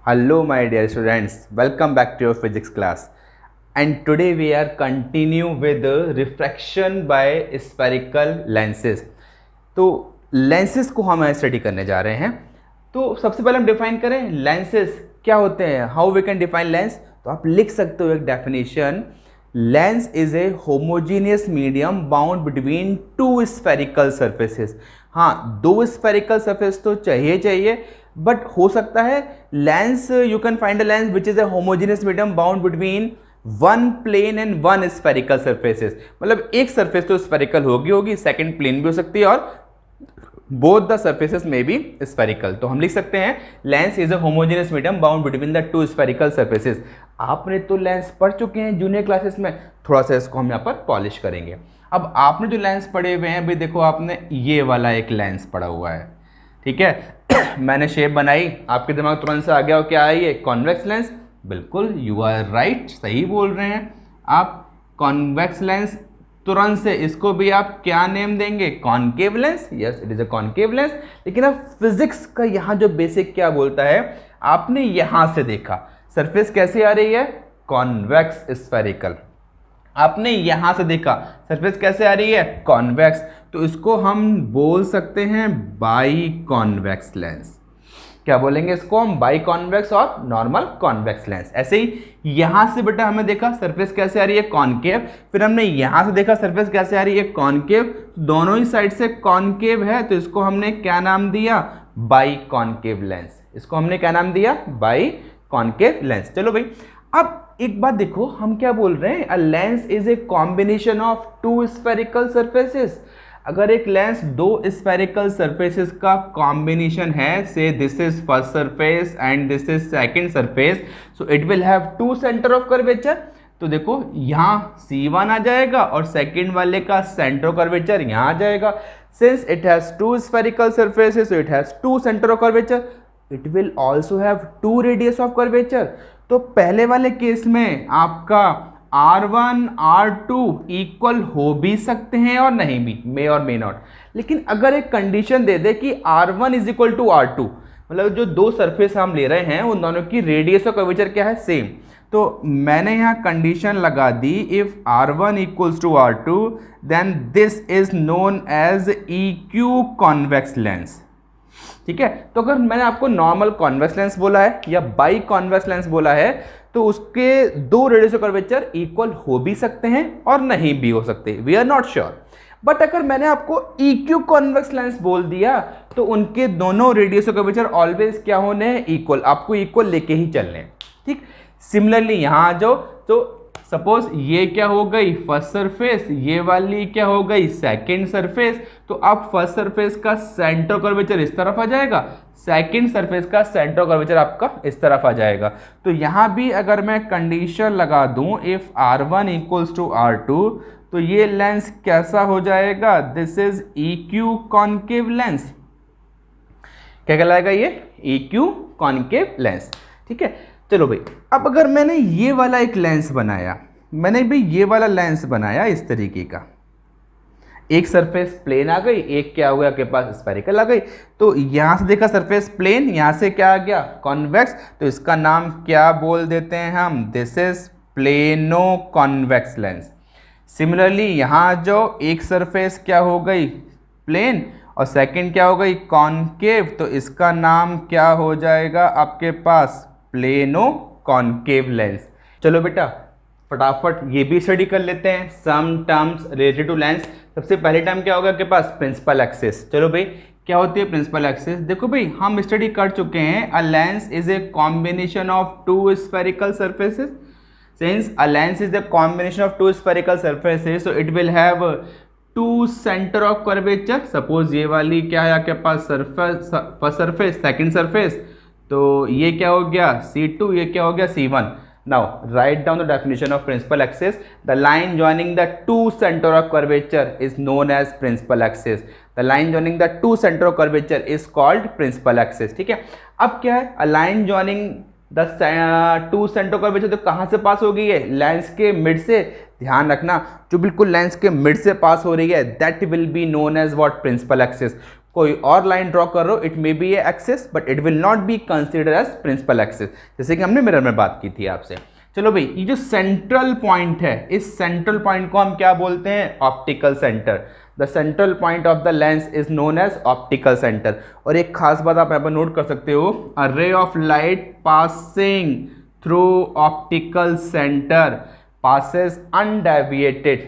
Hello my dear students, welcome back to your physics class, and today we are continue with the refraction by spherical lenses. तो lenses को हम study करने जा रहे हैं। तो सबसे पहले हम डिफाइन करें lenses क्या होते हैं, how we can define lens। तो आप लिख सकते हो एक definition, lens is a homogeneous medium bound between two spherical surfaces. हाँ, दो स्फेरिकल सर्फेस तो चाहिए, बट हो सकता है lens, you can find a lens which is a homogeneous medium bound between one plane and one spherical surfaces. मतलब एक surface तो स्फेरिकल होगी, सेकंड प्लेन भी हो सकती है, और बोथ द सर्फेसेस में भी स्फेरिकल। तो हम लिख सकते हैं lens is a homogeneous medium bound between the two spherical surfaces. आपने तो लेंस पढ़ चुके हैं जूनियर क्लासेस में, थोड़ा सा इसको हम यहाँ पर पॉलिश करेंगे। अब आपने जो लेंस पढ़े हुए हैं भाई, देखो आपने ये वाला एक लेंस पढ़ा हुआ है, ठीक है। मैंने शेप बनाई, आपके दिमाग तुरंत से आ गया हो क्या है ये, कॉन्वेक्स लेंस। बिल्कुल, यू आर राइट, सही बोल रहे हैं आप, कॉन्वेक्स लेंस। तुरंत से इसको भी आप क्या नेम देंगे, concave lens. Yes, it is a concave lens. लेकिन अब फिजिक्स का यहाँ जो बेसिक क्या बोलता है, आपने यहाँ से देखा सरफेस कैसे आ रही है, कॉन्वेक्स स्फेरिकल। आपने यहाँ से देखा सरफेस कैसे आ रही है, कॉन्वेक्स। तो इसको हम बोल सकते हैं बाई कॉन्वेक्स लेंस। क्या बोलेंगे इसको हम, बाई कॉन्वेक्स और नॉर्मल कॉन्वेक्स लेंस। ऐसे ही यहां से बेटा हमें देखा सरफेस कैसे आ रही है, कॉनकेव। फिर हमने यहां से देखा सरफेस कैसे आ रही है, कॉनकेव। दोनों ही साइड से कॉनकेव है, तो इसको हमने क्या नाम दिया, बाई कॉनकेव लेंस। इसको हमने क्या नाम दिया, बाई कॉनकेव लेंस। चलो भाई, अब एक बात देखो, हम क्या बोल रहे हैं, a lens is a combination of two spherical surfaces. अगर एक लेंस दो स्फेरिकल सर्फेसेस का कॉम्बिनेशन है, say this is first surface and this is second surface, so it will have two centre of curvature. तो देखो यहाँ C1 आ जाएगा और सेकंड वाले का सेंटर ऑफ कर्वेचर यहाँ आ जाएगा। Since it has two spherical surfaces, so it has two centre of curvature. It will also have two radius of curvature. तो पहले वाले केस में आपका R1 R2 इक्वल हो भी सकते हैं और नहीं भी, मे और मे नॉट। लेकिन अगर एक कंडीशन दे दे कि R1 is equal to R2, मतलब जो दो सरफेस हम ले रहे हैं उन दोनों की रेडियस और कर्वेचर क्या है, सेम। तो मैंने यहाँ कंडीशन लगा दी, if R1 equals to R2 then this is known as EQ convex lens. ठीक है। तो अगर मैंने आपको नॉर्मल कॉन्वेक्स लेंस बोला है या बाई कॉन्वेक्स लेंस बोला है, तो उसके दो रेडियस ऑफ कर्वेचर इक्वल हो भी सकते हैं और नहीं भी हो सकते, we are not sure. But अगर मैंने आपको EQ कॉन्वेक्स लेंस बोल दिया, तो उनके दोनों रेडियस ऑफ कर्वेचर ऑलवेज क्या होने हैं, इक्वल। आपको इक्वल लेके ही चलने हैं, ठीक। सिमिलरली यहाँ आ जाओ, तो सपोज ये क्या हो गई, फर्स्ट सरफेस, ये वाली क्या हो गई, सेकंड सरफेस। तो अब फर्स्ट सरफेस का सेंटर कर्वेचर इस तरफ आ जाएगा, सेकंड सरफेस का सेंटर कर्वेचर आपका इस तरफ आ जाएगा। तो यहाँ भी अगर मैं कंडीशन लगा दूं, if R1 equals to R2, तो ये लेंस कैसा हो जाएगा, this is EQ concave lens. क्या कहलाएगा ये, EQ कॉनकेव लेंस, ठीक है। चलो भाई, अब अगर मैंने ये वाला एक लेंस बनाया, मैंने भी ये वाला लेंस बनाया इस तरीके का, एक सरफेस प्लेन आ गई, एक क्या हो गया आपके पास, स्फेरिकल आ गई। तो यहां से देखा सरफेस प्लेन, यहां से क्या आ गया, कॉन्वेक्स। तो इसका नाम क्या बोल देते हैं हम, this is plano convex lens. Similarly यहां जो एक सरफेस क्या हो गई, प्लेन, और सेकंड क्या हो गई, कॉनकेव। तो इसका नाम क्या हो जाएगा आपके पास, प्लेनो कॉनकेव लेंस। चलो बेटा फटाफट ये भी स्टडी कर लेते हैं, some terms related to lens. सबसे पहले टर्म क्या होगा आपके पास, प्रिंसिपल एक्सिस। चलो भाई, क्या होती है प्रिंसिपल एक्सिस, देखो भाई हम स्टडी कर चुके हैं, a lens is a combination of two spherical surfaces. Since a lens is the combination of two spherical surfaces, so it will have two centre of curvature. Suppose ये वाली क्या है आपके पास, surface, first surface, second surface. तो ये क्या हो गया, C2, ये क्या हो गया, C1। Now write down the definition of principal axis, the line joining the two centre of curvature is known as principal axis. The line joining the two centre of curvature is called principal axis, ठीक है। अब क्या है, a line joining the two centre of curvature तो कहाँ से पास हो गई है, लेंस के मिड से। ध्यान रखना, जो बिल्कुल लेंस के मिड से पास हो रही है, that will be known as what, principal axis. कोई और लाइन ड्रॉ कर रहे हो, it may be a axis but it will not be consider as principal axis, जैसे कि हमने मिरर में बात की थी आपसे। चलो भाई, ये जो सेंट्रल पॉइंट है, इस सेंट्रल पॉइंट को हम क्या बोलते हैं? Optical centre. The central point of the lens is known as optical centre. और एक खास बात आप यहाँ पर नोट कर सकते हो, a ray of light passing through optical centre passes undeviated,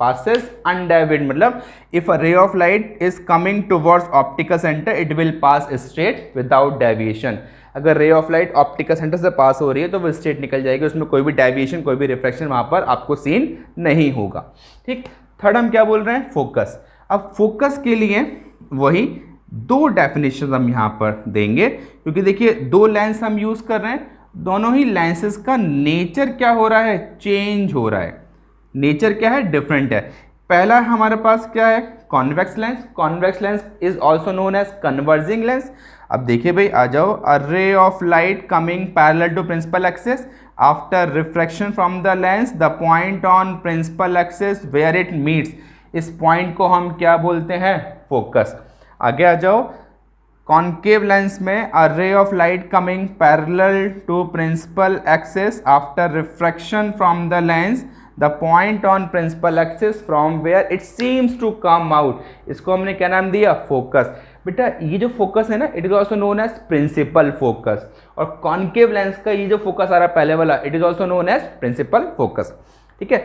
passes undeviated मतलब if a ray of light is coming towards optical center it will pass straight without deviation। अगर रे ऑफ लाइट ऑप्टिकल सेंटर से पास हो रही है तो वो straight निकल जाएगी, उसमें कोई भी डेविएशन, कोई भी रिफ्लेक्शन वहां पर आपको सीन नहीं होगा। ठीक, थर्ड हम क्या बोल रहे हैं? फोकस। अब फोकस के लिए वही दो डेफिनेशन हम यहाँ पर देंगे, क्योंकि देखिए दो लेंस हम यूज कर रहे हैं, दोनों ही लेंसेज का नेचर क्या हो रहा है? चेंज हो रहा है। नेचर क्या है? डिफरेंट है। पहला हमारे पास क्या है? Convex lens. Convex lens is also known as converging lens. अब देखिए भाई, आ जाओ, a ray of light coming parallel to principal axis after refraction from the lens the point on principal axis where it meets, इस point को हम क्या बोलते हैं? फोकस। आगे आ जाओ, कॉन्केव लेंस में a ray of light coming parallel to principal axis after refraction from the lens the point on principal axis from where it seems to come out, इसको हमने क्या नाम दिया? फोकस। बेटा ये जो फोकस है ना, it is also known as principal focus. और कॉन्केव लेंस का ये जो फोकस आ रहा है पहले वाला, it is also known as principal focus. ठीक है,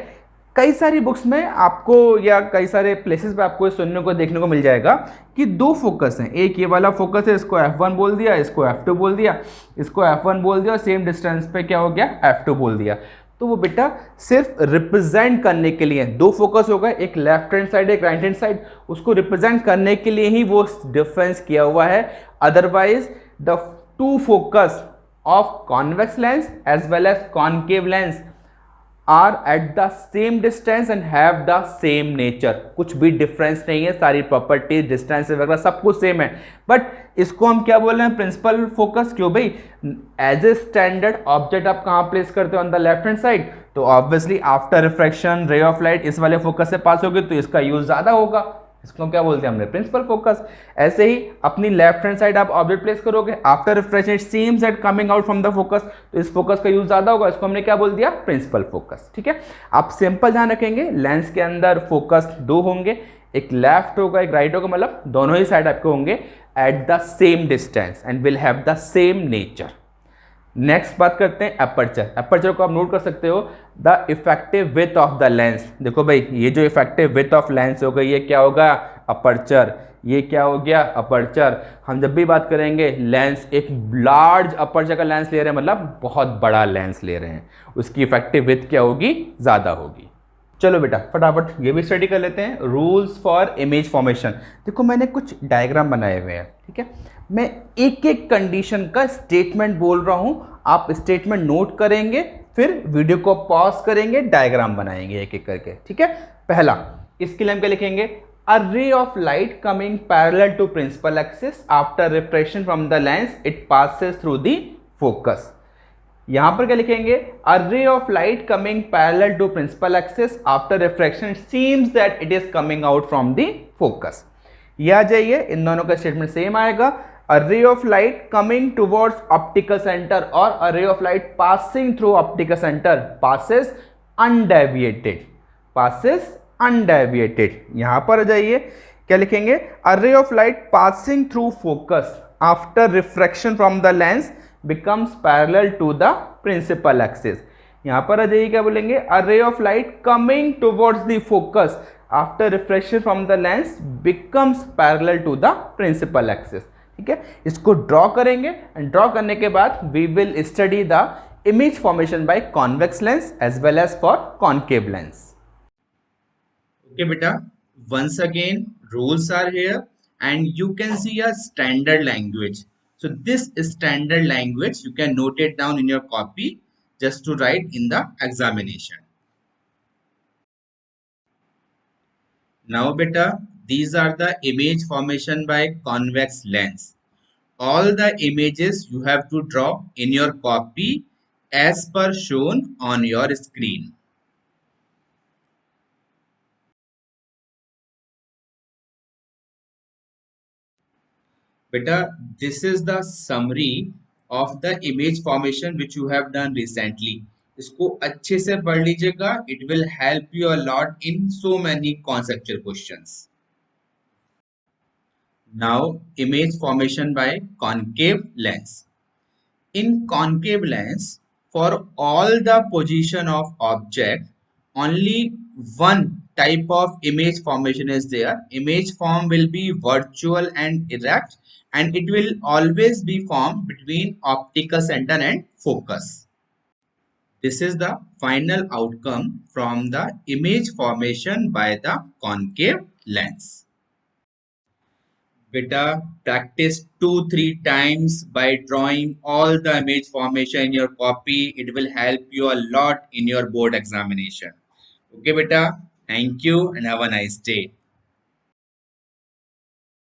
कई सारी बुक्स में आपको या कई सारे प्लेसेस पे आपको सुनने को देखने को मिल जाएगा कि दो फोकस हैं, एक ये वाला फोकस है, इसको F1 बोल दिया, इसको F2 बोल दिया, इसको F1 बोल दिया, सेम डिस्टेंस पे क्या हो गया? F2 बोल दिया। तो वो बेटा सिर्फ रिप्रेजेंट करने के लिए, दो फोकस हो गए, एक लेफ्ट हैंड साइड एक राइट हैंड साइड, उसको रिप्रेजेंट करने के लिए ही वो डिफरेंस किया हुआ है। Otherwise the two focus of convex lens as well as concave lens are at the same distance and have the same nature, कुछ भी डिफरेंस नहीं है, सारी प्रॉपर्टी डिस्टेंस वगैरह सब कुछ सेम है। बट इसको हम क्या बोल रहे हैं? Principal focus. क्यों भाई? एज ए स्टैंडर्ड ऑब्जेक्ट आप कहाँ प्लेस करते हो? On the left hand side, तो obviously after refraction ray of light इस वाले फोकस से पास होगी तो इसका यूज ज्यादा होगा, इसको क्या बोलते हैं हमने? Principal focus. ऐसे ही अपनी लेफ्ट हैंड साइड आप ऑब्जेक्ट प्लेस करोगे, after refraction it seems that coming out from the focus, तो इस फोकस का यूज ज्यादा होगा, इसको हमने क्या बोल दिया? Principal focus. ठीक है, आप सिंपल ध्यान रखेंगे, लेंस के अंदर फोकस दो होंगे, एक लेफ्ट होगा एक राइट होगा, मतलब दोनों ही साइड आपके होंगे eight the same distance and will have the same nature. Next बात करते हैं अपर्चर। अपर्चर को आप नोट कर सकते हो, the effective width of the lens. देखो भाई, ये जो इफेक्टिव विड्थ ऑफ लेंस होगा ये क्या होगा? अपर्चर। ये क्या हो गया? अपर्चर। हम जब भी बात करेंगे लेंस, एक लार्ज अपर्चर का लेंस ले रहे हैं, मतलब बहुत बड़ा लेंस ले रहे हैं, उसकी इफेक्टिव विड्थ क्या होगी? ज़्यादा होगी। चलो बेटा फटाफट ये भी स्टडी कर लेते हैं, रूल्स फॉर इमेज फॉर्मेशन। देखो मैंने कुछ डायग्राम बनाए हुए हैं, ठीक है, मैं एक एक कंडीशन का स्टेटमेंट बोल रहा हूं, आप स्टेटमेंट नोट करेंगे, फिर वीडियो को पॉज करेंगे, डायग्राम बनाएंगे एक एक करके। ठीक है, पहला, इसके लिए हम क्या लिखेंगे? A ray of light coming parallel to principal axis after refraction from the lens it passes through the focus। यहां पर क्या लिखेंगे? A ray of light coming parallel to principal axis after refraction it seems that it is coming out from the focus। ये आ जाइए, इन दोनों का statement same आएगा। A ray of light coming towards optical center और a ray of light passing through optical center passes undeviated, passes undeviated. यहां पर आ जाइए, क्या लिखेंगे? A ray of light passing through focus after refraction from the lens becomes parallel to the principal axis. यहां पर आ जाइए, क्या बोलेंगे? A ray of light coming towards the focus after refraction from the lens becomes parallel to the principal axis. ठीक है, इसको draw करेंगे एंड ड्रॉ करने के बाद we will study the image formation by convex lens as well as for concave lens. Okay beta, once again rules are here and you can see a standard language. So this standard language you can note it down in your copy just to write in the examination. Now beta, these are the image formation by convex lens. All the images you have to draw in your copy as per shown on your screen. बेटा, this is the summary of the image formation which you have done recently. इसको अच्छे से पढ़ लीजिएगा. It will help you a lot in so many conceptual questions. Now, image formation by concave lens. In concave lens, for all the position of object, only one type of image formation is there. Image form will be virtual and erect, and it will always be formed between optical center and focus. This is the final outcome from the image formation by the concave lens. Beta, practice 2-3 times by drawing all the image formation in your copy. It will help you a lot in your board examination. Okay, beta. Thank you and have a nice day.